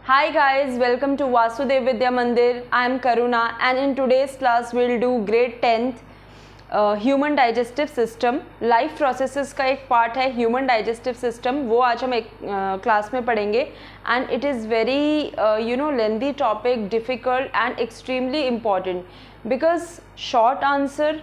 Hi guys, welcome to Vasudev Vidya Mandir. I am Karuna and in today's class we'll do grade 10th human digestive system. Life processes का एक part है human digestive system, वो आज हम एक class में पढ़ेंगे. And it is very lengthy topic, difficult and extremely important because short answer,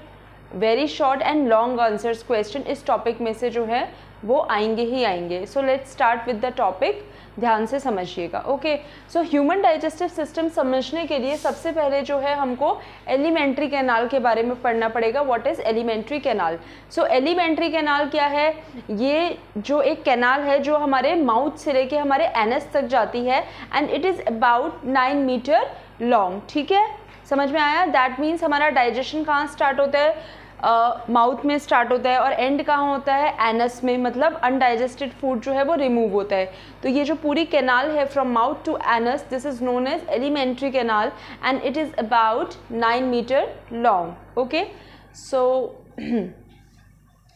very short and long answers question इस टॉपिक में से जो है वो आएंगे ही आएंगे. So let's start with the topic. ध्यान से समझिएगा. Okay, so human digestive system समझने के लिए सबसे पहले जो है हमको एलिमेंट्री कैनाल के बारे में पढ़ना पड़ेगा. What is alimentary canal? So alimentary canal क्या है? ये जो एक कैनाल है जो हमारे माउथ से लेके हमारे एनस तक जाती है and it is about 9 metre long. ठीक है, समझ में आया? दैट मीन्स हमारा डाइजेशन कहाँ स्टार्ट होता है? माउथ में स्टार्ट होता है और एंड कहाँ होता है? एनस में. मतलब अनडाइजेस्टेड फूड जो है वो रिमूव होता है. तो ये जो पूरी कैनाल है from mouth to anus, this is known as elementary canal and it is about 9 metre long. Okay, so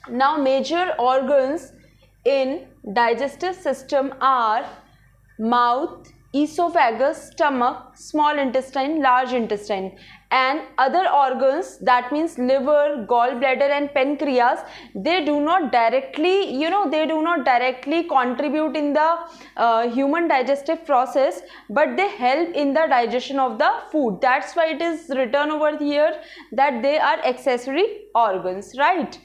now major organs in digestive system are mouth, esophagus, stomach, small intestine, large intestine, and other organs, that means liver, gallbladder and pancreas, they do not directly, they do not directly contribute in the human digestive process, but they help in the digestion of the food. That's why it is written over here that they are accessory organs, right?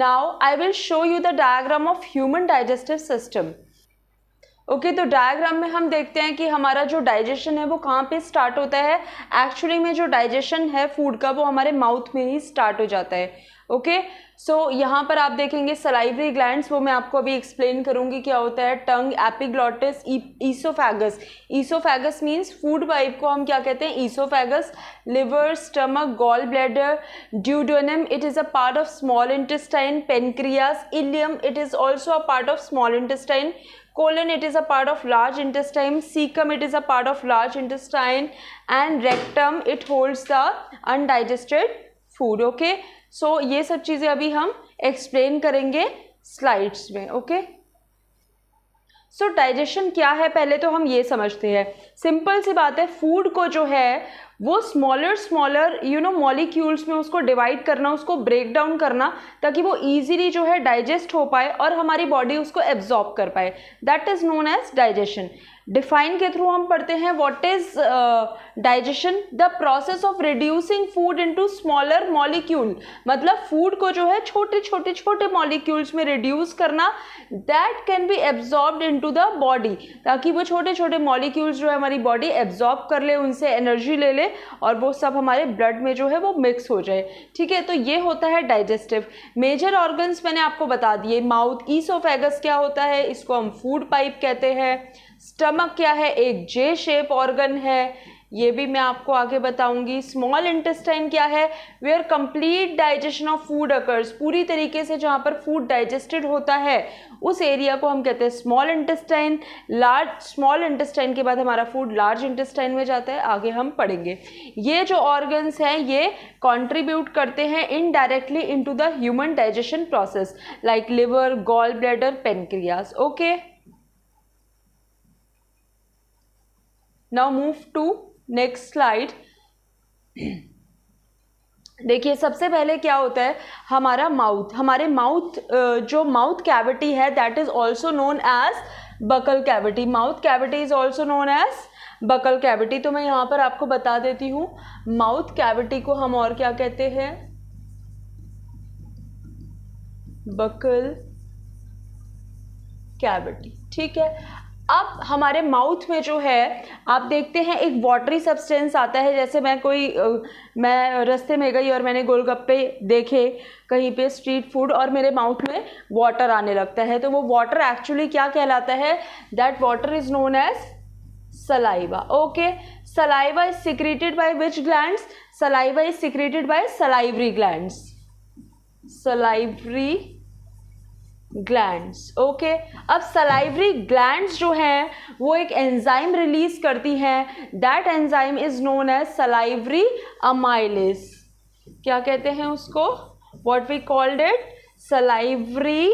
Now I will show you the diagram of human digestive system. Okay, तो diagram में हम देखते हैं कि हमारा जो digestion है वो कहाँ पे स्टार्ट होता है. एक्चुअली में जो डाइजेशन है फूड का वो हमारे माउथ में ही स्टार्ट हो जाता है. ओके, सो यहाँ पर आप देखेंगे सलाइवरी ग्लैंड्स, वो मैं आपको अभी एक्सप्लेन करूँगी क्या होता है. Tongue, epiglottis, oesophagus. Oesophagus means food pipe को हम क्या कहते हैं? Oesophagus. Liver, stomach, gall bladder, duodenum, it is a part of small intestine. Pancreas, ileum, it is also a part of small intestine. Colon, it is a part of large intestine. Cecum, it is a part of large intestine. And rectum, it holds the undigested food. Okay, so ये सब चीज़ें अभी हम explain करेंगे slides में. Okay, सो digestion क्या है पहले तो हम ये समझते हैं. सिंपल सी बात है, फूड को जो है वो स्मॉलर मॉलिक्यूल्स में उसको डिवाइड करना, उसको ब्रेक डाउन करना ताकि वो इजीली जो है डाइजेस्ट हो पाए और हमारी बॉडी उसको एब्जॉर्ब कर पाए. That is known as digestion. Define के थ्रू हम पढ़ते हैं what is digestion. The process of reducing food into smaller molecule. मतलब फूड को जो है छोटे मॉलिक्यूल्स में रिड्यूस करना, that can be absorbed into the body, ताकि वो छोटे मॉलिक्यूल्स जो है हमारी बॉडी एब्जॉर्ब कर ले, उनसे एनर्जी ले ले और वो सब हमारे ब्लड में जो है वो मिक्स हो जाए. ठीक है, तो ये होता है डाइजेस्टिव. मेजर ऑर्गन्स मैंने आपको बता दिए. माउथ, ईसोफेगस क्या होता है? इसको हम फूड पाइप कहते हैं. स्टमक क्या है? एक जे शेप ऑर्गन है, ये भी मैं आपको आगे बताऊंगी. स्मॉल इंटेस्टाइन क्या है? Where complete digestion of food occurs. पूरी तरीके से जहाँ पर फूड डाइजेस्टेड होता है उस एरिया को हम कहते हैं स्मॉल इंटेस्टाइन. स्मॉल इंटेस्टाइन के बाद हमारा फूड लार्ज इंटेस्टाइन में जाता है, आगे हम पढ़ेंगे. ये जो ऑर्गन्स हैं ये कंट्रीब्यूट करते हैं indirectly into the human digestion process, like liver, gall bladder, pancreas. Okay, now move to next slide. देखिए सबसे पहले क्या होता है, हमारा माउथ. हमारे माउथ जो माउथ कैविटी है that is also known as buccal cavity. Mouth cavity is also known as buccal cavity. तो मैं यहाँ पर आपको बता देती हूँ, माउथ कैविटी को हम और क्या कहते हैं? Buccal cavity. ठीक है, अब हमारे माउथ में जो है आप देखते हैं एक वाटरी सब्सटेंस आता है. जैसे मैं रास्ते में गई और मैंने गोलगप्पे देखे कहीं पे, स्ट्रीट फूड, और मेरे माउथ में वाटर आने लगता है. तो वो वाटर एक्चुअली क्या कहलाता है? That water is known as saliva. Okay, saliva is secreted by which glands? Saliva is secreted by salivary glands. Salivary glands. Okay, अब सलाइवरी ग्लैंड्स जो हैं वो एक एंजाइम रिलीज करती हैं. That enzyme is known as salivary amylase. क्या कहते हैं उसको? What we called it? Salivary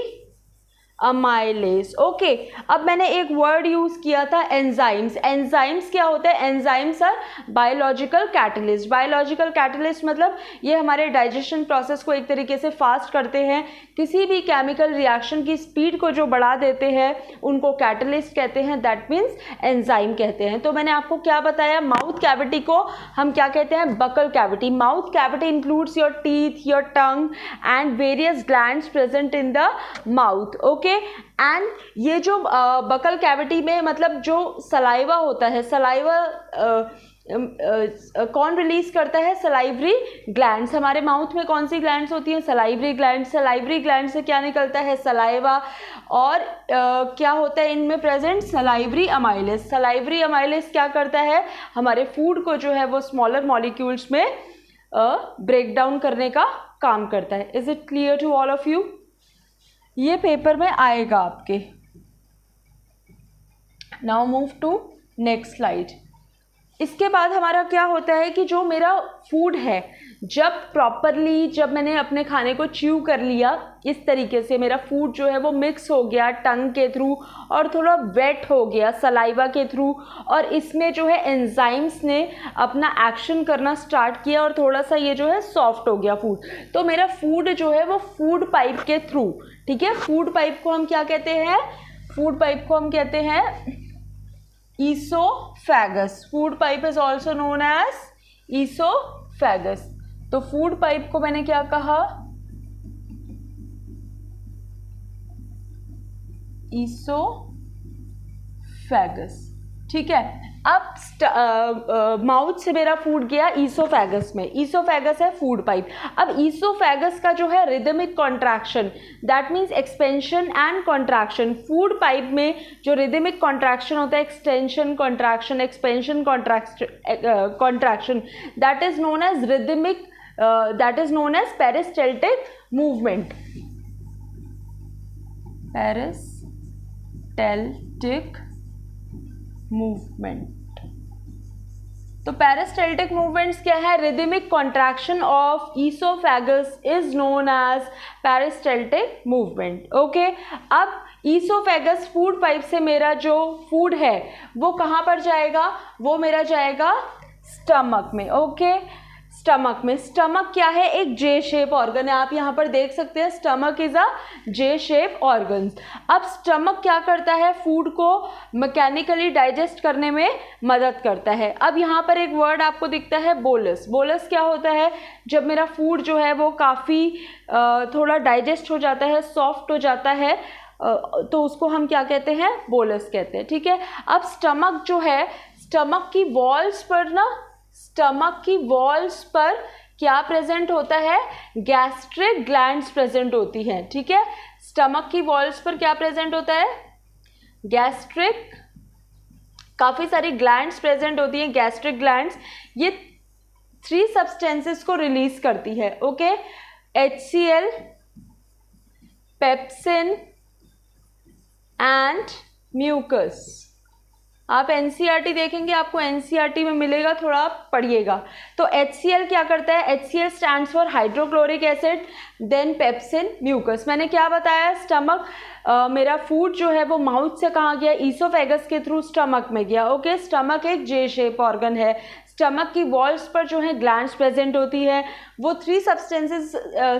amylase. Okay, अब मैंने एक वर्ड यूज़ किया था एंजाइम्स। एंजाइम्स क्या होता है? Enzymes are biological catalyst. Biological catalyst मतलब ये हमारे डाइजेशन प्रोसेस को एक तरीके से फास्ट करते हैं, किसी भी केमिकल रिएक्शन की स्पीड को जो बढ़ा देते हैं उनको कैटलिस्ट कहते हैं, दैट मीन्स एंजाइम कहते हैं। तो मैंने आपको क्या बताया, माउथ कैविटी को हम क्या कहते हैं? Buckle cavity. Mouth cavity includes your teeth, your tongue and various glands present in the mouth. Okay, and ये जो बकल कैविटी में मतलब जो सलाइवा होता है, सलाइवा कौन रिलीज करता है? Salivary glands. हमारे माउथ में कौन सी ग्लैंड्स होती हैं? Salivary gland. सलाइवरी ग्लैंड से क्या निकलता है? सलाइवा। और क्या होता है इनमें present? Salivary amylase. Salivary amylase क्या करता है? हमारे फूड को जो है वो स्मॉलर मॉलिक्यूल्स में ब्रेक डाउन करने का काम करता है। Is it clear to all of you? ये पेपर में आएगा आपके। Now move to next slide. इसके बाद हमारा क्या होता है कि जो मेरा फूड है, जब प्रॉपरली जब मैंने अपने खाने को च्यू कर लिया, इस तरीके से मेरा फूड जो है वो मिक्स हो गया टंग के थ्रू और थोड़ा वेट हो गया सलाइवा के थ्रू, और इसमें जो है एंजाइम्स ने अपना एक्शन करना स्टार्ट किया और थोड़ा सा ये जो है सॉफ्ट हो गया फूड, तो मेरा फूड जो है वो फूड पाइप के थ्रू, ठीक है, फूड पाइप को हम क्या कहते हैं? फूड पाइप को हम कहते हैं oesophagus. Food pipe is also known as oesophagus. तो फूड पाइप को मैंने क्या कहा? ईसोफेगस, ठीक है। अब माउथ से मेरा फूड गया ईसोफेगस में, ईसोफेगस है फूड पाइप। अब ईसोफेगस का जो है rhythmic contraction, that means expansion and contraction. Food pipe में जो रिदमिक कॉन्ट्रैक्शन होता है, extension contraction, expansion contraction, that is known as rhythmic, that is known as peristaltic movement. Peristaltic movement. तो peristaltic movements क्या है? Rhythmic contraction of oesophagus is known as peristaltic movement. Okay, अब oesophagus food pipe से मेरा जो food है वो कहाँ पर जाएगा? वो मेरा जाएगा स्टमक में। ओके, स्टमक में। स्टमक क्या है? एक जे शेप ऑर्गन है, आप यहाँ पर देख सकते हैं stomach is a J shape organ. अब स्टमक क्या करता है? फूड को मैकेनिकली डाइजेस्ट करने में मदद करता है। अब यहाँ पर एक वर्ड आपको दिखता है बोलस। बोलस क्या होता है? जब मेरा फूड जो है वो काफ़ी थोड़ा डाइजेस्ट हो जाता है, सॉफ्ट हो जाता है, तो उसको हम क्या कहते हैं? बोलस कहते हैं, ठीक है। अब स्टमक जो है, स्टमक की वॉल्स पर ना, स्टमक की वॉल्स पर क्या प्रेजेंट होता है? गैस्ट्रिक ग्लैंड्स प्रेजेंट होती हैं, ठीक है। स्टमक की वॉल्स पर क्या प्रेजेंट होता है? गैस्ट्रिक, काफ़ी सारी ग्लैंड्स प्रेजेंट होती हैं, गैस्ट्रिक ग्लैंड्स। ये 3 सब्सटेंसेस को रिलीज करती है। Okay, HCl, pepsin and mucus. आप NCERT देखेंगे, आपको NCERT में मिलेगा, थोड़ा पढ़िएगा। तो HCl क्या करता है? HCl stands for hydrochloric acid, then pepsin, mucus. मैंने क्या बताया? स्टमक, मेरा फूड जो है वो माउथ से कहाँ गया? ईसोफेगस के थ्रू स्टमक में गया। ओके, स्टमक एक जे शेप ऑर्गन है। स्टमक की वॉल्स पर जो है ग्लैंड्स प्रेजेंट होती है, वो 3 सब्सटेंसेस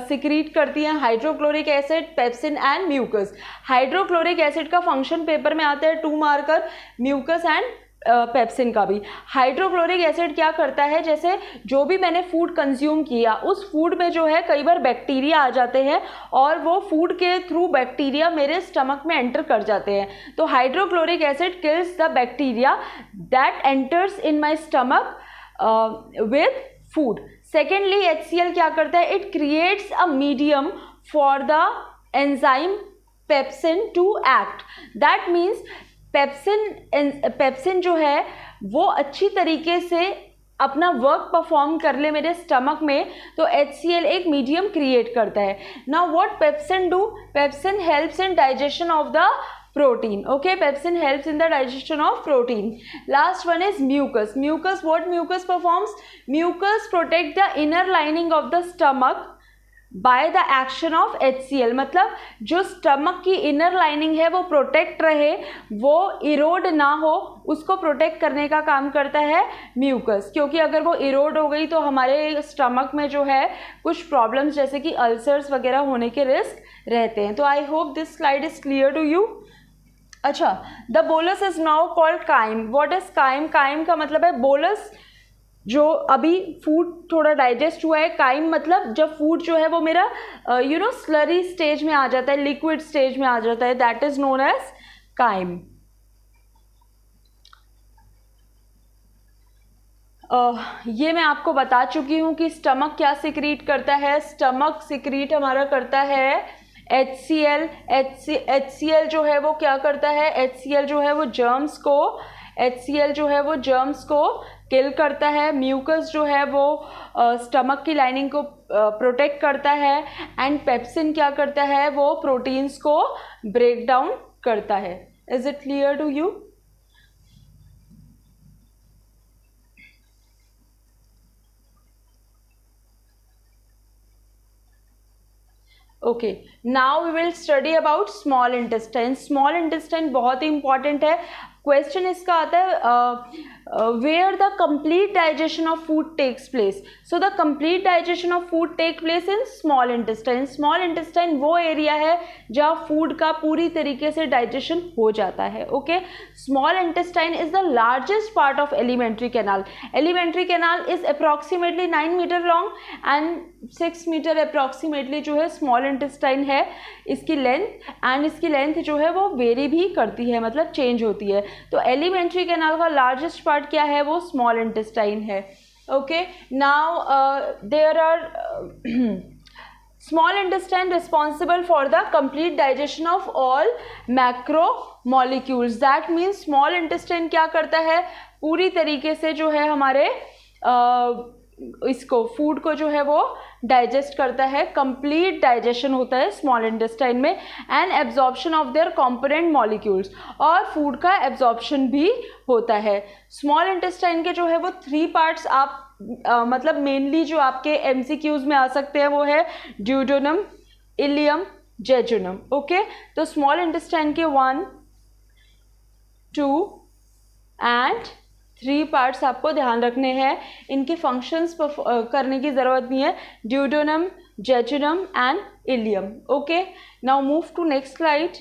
सिक्रीट करती हैं, hydrochloric acid, pepsin and mucus. Hydrochloric acid का फंक्शन पेपर में आता है 2 मार्कर, म्यूकस एंड पेप्सिन का भी। हाइड्रोक्लोरिक एसिड क्या करता है? जैसे जो भी मैंने फूड कंज्यूम किया, उस फूड में जो है कई बार बैक्टीरिया आ जाते हैं और वो फूड के थ्रू बैक्टीरिया मेरे स्टमक में एंटर कर जाते हैं। तो hydrochloric acid kills the bacteria that enters in my stomach with food. Secondly, HCl क्या करता है? It creates a medium for the enzyme pepsin to act. That means pepsin जो है वो अच्छी तरीके से अपना वर्क परफॉर्म कर ले मेरे स्टमक में, तो HCl एक मीडियम क्रिएट करता है। Now what pepsin do? Pepsin helps in digestion of the protein. Okay, pepsin helps in the digestion of protein. Last one is mucus. Mucus, what mucus performs? Mucus protect the inner lining of the stomach by the action of HCl, मतलब जो stomach की inner lining है वो protect रहे, वो इरोड ना हो, उसको प्रोटेक्ट करने का काम करता है म्यूकस, क्योंकि अगर वो इरोड हो गई तो हमारे स्टमक में जो है कुछ प्रॉब्लम्स जैसे कि अल्सर्स वगैरह होने के रिस्क रहते हैं। तो I hope this slide is clear to you. अच्छा, the bolus is now called chyme. What is chyme? Chyme का मतलब है बोलस, जो अभी फूड थोड़ा डाइजेस्ट हुआ है। काइम मतलब जब फूड जो है वो मेरा स्लरी स्टेज में आ जाता है, लिक्विड स्टेज में आ जाता है, that is known as chyme. ये मैं आपको बता चुकी हूँ कि स्टमक क्या सिक्रीट करता है। स्टमक सिक्रीट हमारा करता है HCl। HCl जो है वो क्या करता है? HCl जो है वो जर्म्स को किल करता है। म्यूकस जो है वो स्टमक की लाइनिंग को प्रोटेक्ट करता है। एंड पेप्सिन क्या करता है? वो प्रोटीन्स को ब्रेक डाउन करता है। Is it clear to you? Okay, now we will study about small intestine. Small intestine बहुत ही इंपॉर्टेंट है। क्वेश्चन इसका आता है where the complete digestion of food takes place. So the complete digestion of food take place in small intestine. Small intestine वो area है जहाँ food का पूरी तरीके से डाइजेशन हो जाता है। Okay, small intestine is the largest part of alimentary canal. Alimentary canal is approximately 9 metre long and 6 metre approximately जो है स्मॉल इंटेस्टाइन है इसकी लेंथ। एंड इसकी लेंथ जो है वो वेरी भी करती है, मतलब चेंज होती है। तो एलिमेंट्री कैनाल का लार्जेस्ट पार्ट क्या है? वो स्मॉल इंटेस्टाइन है। Okay, now there are small intestine responsible for the complete digestion of all macro molecules. That means small intestine क्या करता है? पूरी तरीके से जो है हमारे इसको फूड को जो है वो डाइजेस्ट करता है। कंप्लीट डाइजेशन होता है स्मॉल इंटेस्टाइन में। And absorption of their component molecules, और फूड का एब्जॉर्प्शन भी होता है। स्मॉल इंटेस्टाइन के जो है वो 3 पार्ट्स आप मतलब मेनली जो आपके MCQs में आ सकते हैं वो है ड्यूडेनम, इलियम, जेजुनम। ओके, तो स्मॉल इंटेस्टाइन के 1, 2 एंड 3 पार्ट्स आपको ध्यान रखने हैं। इनके फंक्शंस करने की ज़रूरत नहीं है, duodenum, jejunum and ileum. Okay, now move to next slide.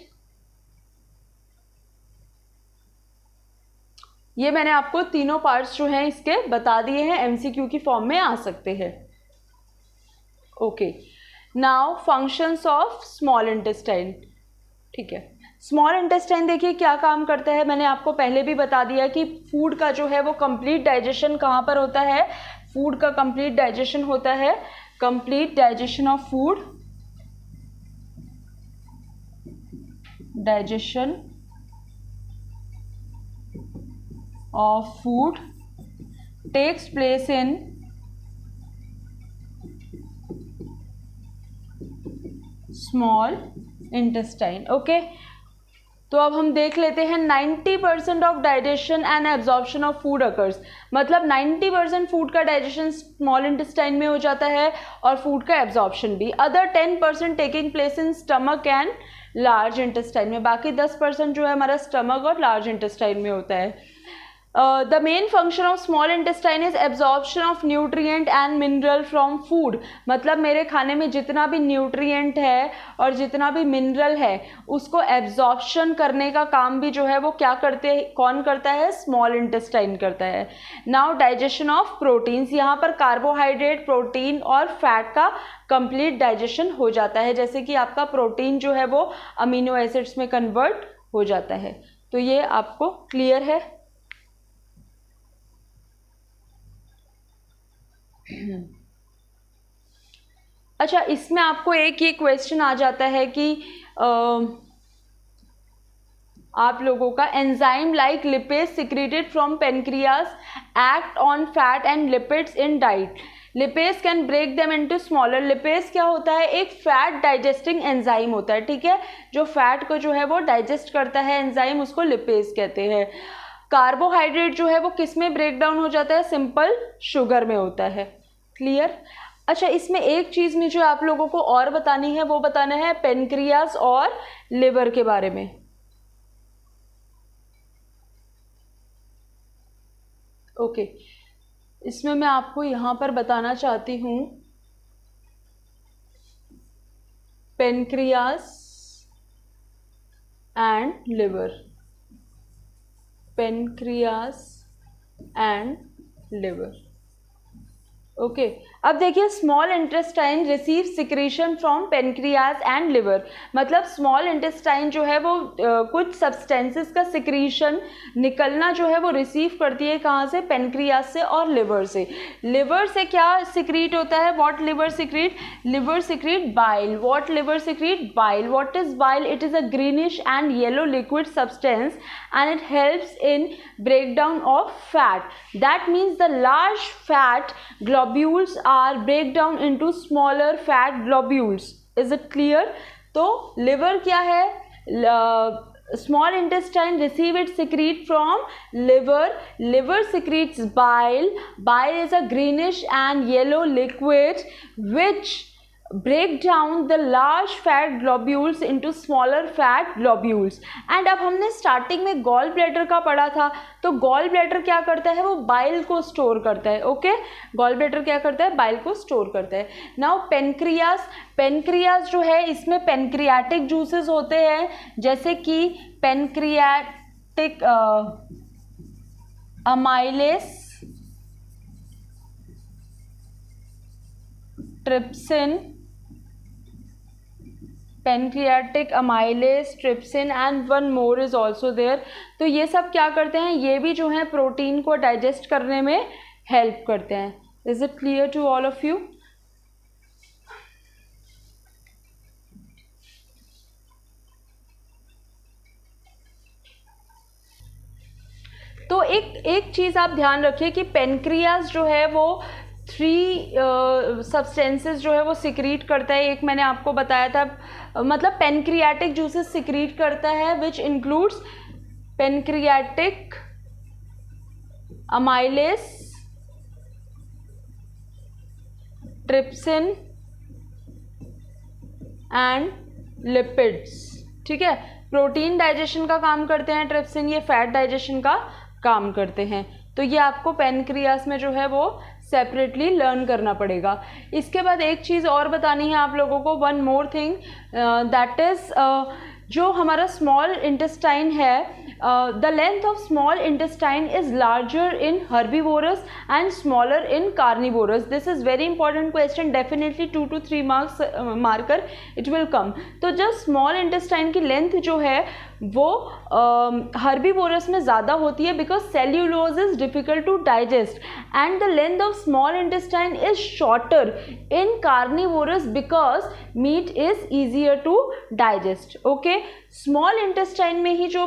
ये मैंने आपको तीनों पार्ट्स जो हैं इसके बता दिए हैं, MCQ की फॉर्म में आ सकते हैं। Okay, now functions of small intestine. ठीक है, स्मॉल इंटेस्टाइन देखिए क्या काम करता है। मैंने आपको पहले भी बता दिया कि फूड का जो है वो कंप्लीट डाइजेशन कहाँ पर होता है? फूड का कंप्लीट डाइजेशन होता है, complete digestion of food, digestion of food takes place in small intestine। Okay, तो अब हम देख लेते हैं 90% of digestion and absorption of food occurs. मतलब 90% फूड का डाइजेशन स्मॉल इंटेस्टाइन में हो जाता है और फूड का एब्जॉर्प्शन भी। Other 10% taking place in stomach and large intestine में। बाकी 10% जो है हमारा स्टमक और लार्ज इंटेस्टाइन में होता है। The main function of small intestine is absorption of nutrient and mineral from food। मतलब मेरे खाने में जितना भी न्यूट्रिएंट है और जितना भी मिनरल है उसको एब्जॉर्प्शन करने का काम भी जो है वो क्या करते हैं, कौन करता है? स्मॉल इंटेस्टाइन करता है। नाउ डाइजेशन ऑफ प्रोटीन्स, यहाँ पर कार्बोहाइड्रेट, प्रोटीन और फैट का कंप्लीट डाइजेशन हो जाता है। जैसे कि आपका प्रोटीन जो है वो अमीनो एसिड्स में कन्वर्ट हो जाता है। तो ये आपको क्लियर है? अच्छा, इसमें आपको एक ये क्वेश्चन आ जाता है कि आप लोगों का enzyme like lipase secreted from pancreas act on fat and lipids in diet. Lipase can break them into smaller. Lipase क्या होता है? एक फैट डाइजेस्टिंग एंजाइम होता है। ठीक है, जो फैट को जो है वो डाइजेस्ट करता है एंजाइम, उसको लिपेज कहते हैं। कार्बोहाइड्रेट जो है वो किस में ब्रेक डाउन हो जाता है? सिंपल शुगर में होता है। क्लियर? अच्छा, इसमें एक चीज़ मुझे आप लोगों को और बतानी है, वो बताना है पेनक्रियास और लिवर के बारे में। ओके, इसमें मैं आपको यहाँ पर बताना चाहती हूँ pancreas and liver, pancreas and liver. Okay, अब देखिए small intestine receive secretion from pancreas and liver, मतलब स्मॉल इंटेस्टाइन जो है वो कुछ सब्सटेंसेस का सिक्रीशन निकलना जो है वो रिसीव करती है, कहाँ से? पेनक्रियास से और लिवर से। लिवर से क्या सिक्रीट होता है? What liver secrete? Liver secrete bile. What liver secrete? Bile. What is bile? It is a greenish and yellow liquid substance and it helps in breakdown of fat. That means the large fat globules are break down into smaller fat globules. Is it clear? तो liver क्या है? Small intestine receive its secrete from liver. Liver secretes bile. Bile is a greenish and yellow liquid which break down the large fat globules into smaller fat globules. And अब हमने starting में gall bladder का पढ़ा था, तो gall bladder क्या करता है? वो बाइल को स्टोर करता है। ओके, गॉल ब्लैडर क्या करता है? बाइल को स्टोर करता है। नाउ पेनक्रियास, पेनक्रियास जो है इसमें पेनक्रियाटिक जूसेस होते हैं, जैसे कि pancreatic amylase, trypsin, pancreatic amylase, trypsin and one more is also there. तो ये सब क्या करते हैं? ये भी जो है प्रोटीन को डाइजेस्ट करने में हेल्प करते हैं। Is it clear to all of you? तो एक चीज़ आप ध्यान रखिए कि पेनक्रियास जो है वो 3 सब्सटेंसेस जो है वो सिक्रीट करता है। एक मैंने आपको बताया था, मतलब पेनक्रियाटिक जूसेस सिक्रीट करता है which includes pancreatic amylase, trypsin and lipids. ठीक है, प्रोटीन डाइजेशन का काम करते हैं ट्रिप्सिन, ये फैट डाइजेशन का काम करते हैं। तो ये आपको पेनक्रियास में जो है वो सेपरेटली लर्न करना पड़ेगा। इसके बाद एक चीज़ और बतानी है आप लोगों को, one more thing, that is जो हमारा स्मॉल इंटेस्टाइन है, the length of small intestine is larger in herbivorous and smaller in carnivorous. This is very important question, definitely 2 to 3 marks marker it will come. तो जब small intestine की length जो है वो herbivorous में ज़्यादा होती है, because cellulose is difficult to digest, and the length of small intestine is shorter in carnivorous because meat is easier to digest. Okay, small intestine में ही जो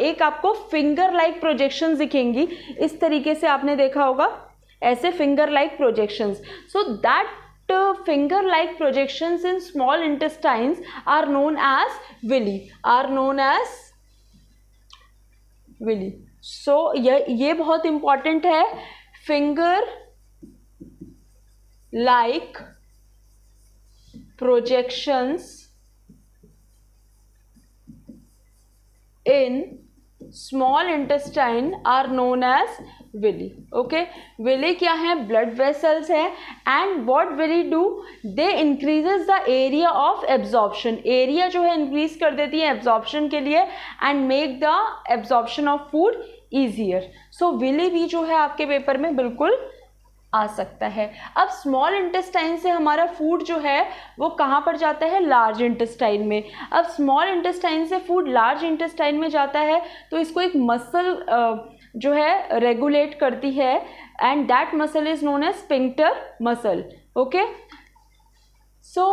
एक आपको फिंगर लाइक प्रोजेक्शंस दिखेंगी, इस तरीके से आपने देखा होगा, ऐसे finger like projections. So that finger like projections in small intestines are known as villi, so ये बहुत important है, finger like projections in small intestine are known as villi. Okay, villi क्या है? ब्लड वेसल्स है, and what villi do? They increases the area of absorption. Area जो है increase कर देती है एब्जॉर्प्शन के लिए, and make the absorption of food easier. So villi भी जो है आपके पेपर में बिल्कुल आ सकता है। अब स्मॉल इंटेस्टाइन से हमारा फूड जो है वो कहाँ पर जाता है? लार्ज इंटेस्टाइन में। अब स्मॉल इंटेस्टाइन से फूड लार्ज इंटेस्टाइन में जाता है, तो इसको एक मसल जो है रेगुलेट करती है, and that muscle is known as sphincter muscle. Okay, so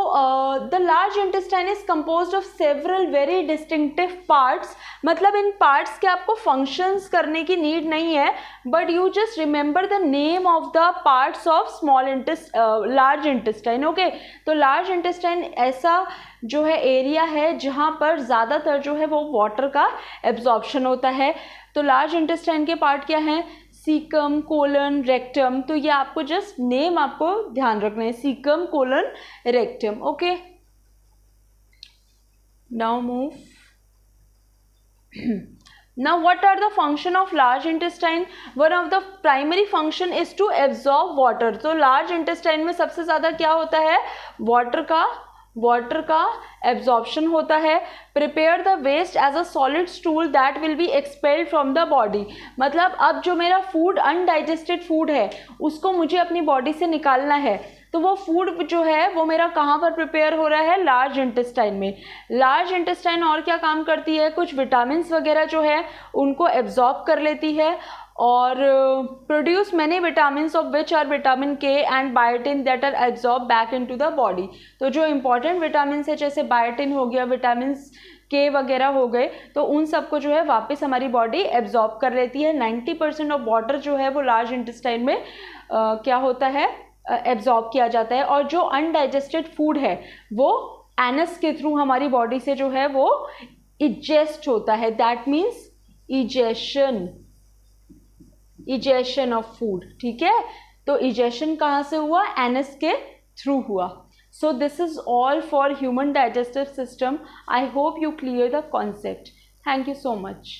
the large intestine is composed of several very distinctive parts. मतलब इन पार्ट्स के आपको फंक्शंस करने की नीड नहीं है, but you just remember the name of the parts of large intestine. Okay, तो large intestine ऐसा जो है एरिया है जहाँ पर ज़्यादातर जो है वो वाटर का एब्जॉर्प्शन होता है। तो लार्ज इंटेस्टाइन के पार्ट क्या हैं? Caecum, colon, rectum. तो ये आपको जस्ट नेम आपको ध्यान रखना है, caecum, colon, rectum. Okay, now move. Now what are the function of large intestine? One of the primary function is to absorb water. तो large intestine में सबसे ज़्यादा क्या होता है, वाटर का एब्जॉर्प्शन होता है। Prepare the waste as a solid stool that will be expelled from the body. मतलब अब जो मेरा फूड अनडाइजेस्टेड फूड है उसको मुझे अपनी बॉडी से निकालना है, तो वो फूड जो है वो मेरा कहाँ पर प्रिपेयर हो रहा है, लार्ज इंटेस्टाइन में। लार्ज इंटेस्टाइन और क्या काम करती है, कुछ विटामिन्स वगैरह जो है उनको एब्जॉर्ब कर लेती है और produce many vitamins of which are vitamin K and biotin that are absorb back into the body. तो जो इंपॉर्टेंट विटामिन्स है जैसे बायोटिन हो गया, विटामिन्स के वगैरह हो गए, तो उन सबको जो है वापस हमारी बॉडी एब्जॉर्ब कर लेती है। 90% ऑफ वाटर जो है वो लार्ज इंटेस्टाइन में क्या होता है, एब्जॉर्ब किया जाता है। और जो अनडाइजेस्टेड फूड है वो एनस के थ्रू हमारी बॉडी से जो है वो इजेस्ट होता है, that means egestion of food. ठीक है, तो इजेशन कहाँ से हुआ, एनस के थ्रू हुआ। So this is all for human digestive system. I hope you clear the concept. Thank you so much.